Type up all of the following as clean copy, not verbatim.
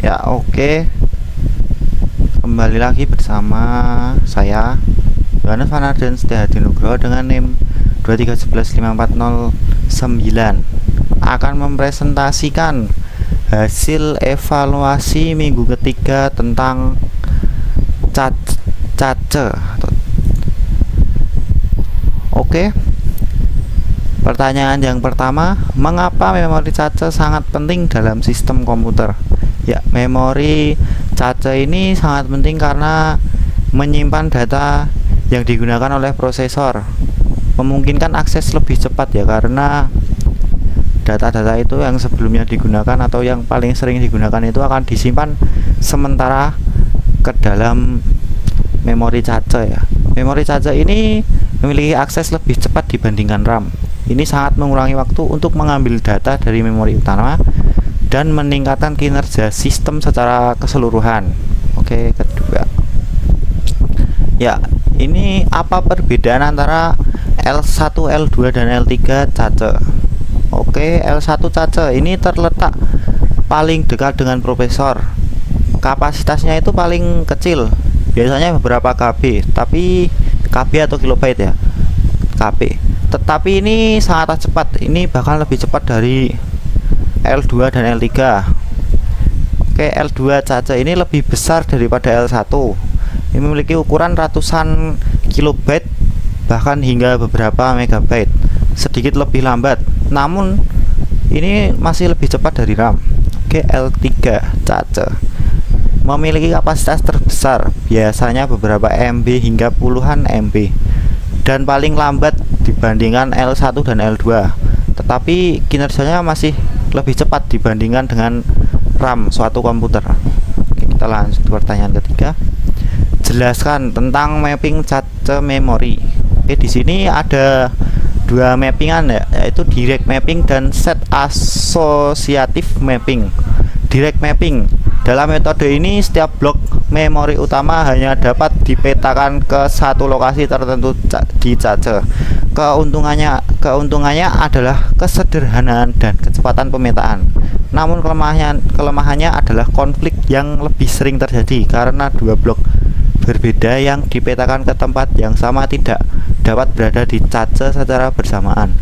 Ya, oke. Kembali lagi bersama saya Yohanes Fanarden Setiahadi Nugroho dengan NIM 231154009 akan mempresentasikan hasil evaluasi minggu ketiga tentang cace. Oke. Pertanyaan yang pertama, mengapa memori cache sangat penting dalam sistem komputer? Ya, memori cache ini sangat penting karena menyimpan data yang digunakan oleh prosesor, memungkinkan akses lebih cepat ya, karena data-data itu yang sebelumnya digunakan atau yang paling sering digunakan itu akan disimpan sementara ke dalam memori cache ya. Memori cache ini memiliki akses lebih cepat dibandingkan RAM. Ini sangat mengurangi waktu untuk mengambil data dari memori utama dan meningkatkan kinerja sistem secara keseluruhan. Oke, kedua. Ya, ini apa perbedaan antara L1, L2 dan L3 cache? Oke, L1 cache ini terletak paling dekat dengan prosesor. Kapasitasnya itu paling kecil, biasanya beberapa KB, tapi KB atau kilobyte ya, KB. Tetapi ini sangat cepat, ini bahkan lebih cepat dari L2 dan L3. Oke, L2 cache ini lebih besar daripada L1. Ini memiliki ukuran ratusan kilobyte bahkan hingga beberapa megabyte, sedikit lebih lambat, namun ini masih lebih cepat dari RAM. Oke, L3 cache memiliki kapasitas terbesar, biasanya beberapa MB hingga puluhan MB, dan paling lambat dibandingkan L1 dan L2, tetapi kinerjanya masih lebih cepat dibandingkan dengan RAM suatu komputer. Oke, kita lanjut ke pertanyaan ketiga. Jelaskan tentang mapping cache memori. Oke, di sini ada dua mappingan ya, yaitu direct mapping dan set associative mapping. Direct mapping, dalam metode ini setiap blok memori utama hanya dapat dipetakan ke satu lokasi tertentu di cache. Keuntungannya adalah kesederhanaan dan kecepatan pemetaan. Namun kelemahannya adalah konflik yang lebih sering terjadi karena dua blok berbeda yang dipetakan ke tempat yang sama tidak dapat berada di cache secara bersamaan.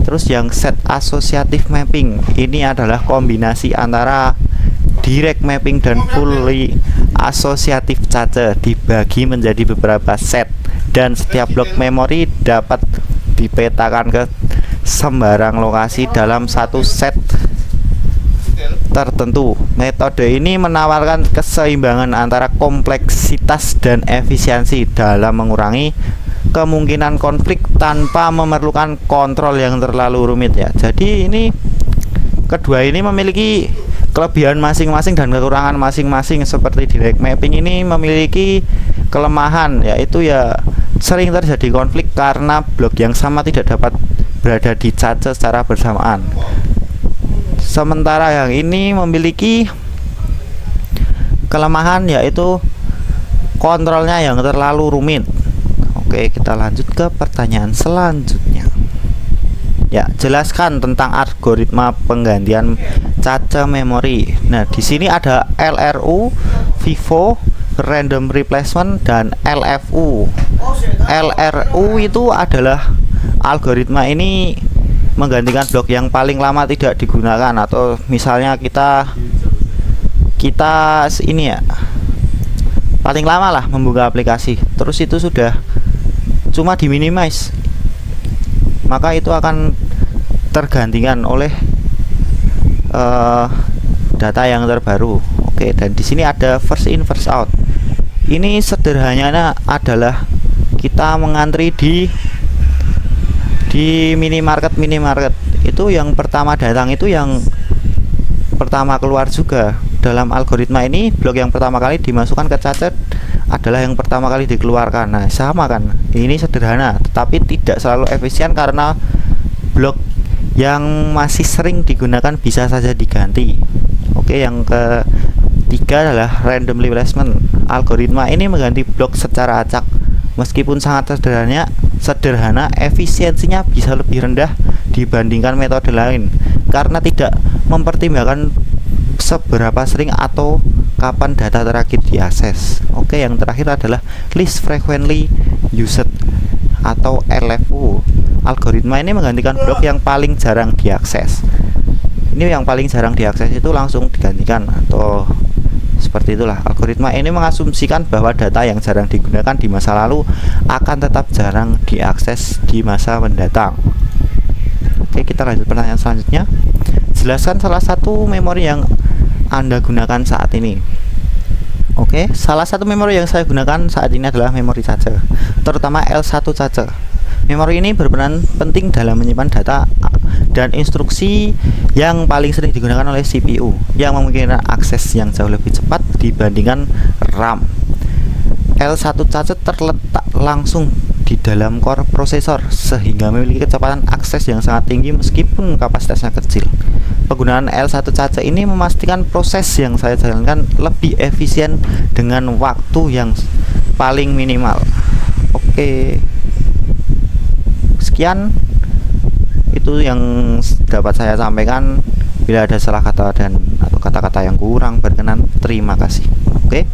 Terus yang set associative mapping ini adalah kombinasi antara direct mapping dan fully associative cache, dibagi menjadi beberapa set dan setiap blok memori dapat dipetakan ke sembarang lokasi dalam satu set tertentu. Metode ini menawarkan keseimbangan antara kompleksitas dan efisiensi dalam mengurangi kemungkinan konflik tanpa memerlukan kontrol yang terlalu rumit ya. Jadi ini kedua ini memiliki kelebihan masing-masing dan kekurangan masing-masing. Seperti direct mapping ini memiliki kelemahan, yaitu ya sering terjadi konflik karena blok yang sama tidak dapat berada di cache secara bersamaan. Sementara yang ini memiliki kelemahan, yaitu kontrolnya yang terlalu rumit. Oke, kita lanjut ke pertanyaan selanjutnya. Ya, jelaskan tentang algoritma penggantian cache memori. Nah, di sini ada LRU, FIFO, random replacement, dan LFU. LRU itu adalah algoritma ini menggantikan blok yang paling lama tidak digunakan, atau misalnya kita ini ya, paling lama lah membuka aplikasi, terus itu sudah cuma diminimize, maka itu akan tergantikan oleh data yang terbaru. Oke, dan di sini ada first in first out. Ini sederhananya adalah kita mengantri di minimarket itu, yang pertama datang itu yang pertama keluar juga. Dalam algoritma ini blok yang pertama kali dimasukkan ke cache adalah yang pertama kali dikeluarkan. Nah, sama kan, ini sederhana tetapi tidak selalu efisien karena blok yang masih sering digunakan bisa saja diganti. Oke, yang ketiga adalah random replacement. Algoritma ini mengganti blok secara acak. Meskipun sangat sederhana, efisiensinya bisa lebih rendah dibandingkan metode lain karena tidak mempertimbangkan seberapa sering atau kapan data terakhir diakses. Oke, yang terakhir adalah least frequently used atau LFU. Algoritma ini menggantikan blok yang paling jarang diakses. Ini yang paling jarang diakses itu langsung digantikan, atau seperti itulah. Algoritma ini mengasumsikan bahwa data yang jarang digunakan di masa lalu akan tetap jarang diakses di masa mendatang. Oke, kita lanjut pertanyaan selanjutnya. Jelaskan salah satu memori yang Anda gunakan saat ini. Oke, salah satu memori yang saya gunakan saat ini adalah memori cache, terutama L1 cache. Memori ini berperan penting dalam menyimpan data dan instruksi yang paling sering digunakan oleh CPU, yang memungkinkan akses yang jauh lebih cepat dibandingkan RAM. L1 cache terletak langsung di dalam core prosesor sehingga memiliki kecepatan akses yang sangat tinggi meskipun kapasitasnya kecil. Penggunaan L1 cache ini memastikan proses yang saya jalankan lebih efisien dengan waktu yang paling minimal. Oke, sekian itu yang dapat saya sampaikan. Bila ada salah kata dan atau kata-kata yang kurang berkenan, terima kasih. Oke.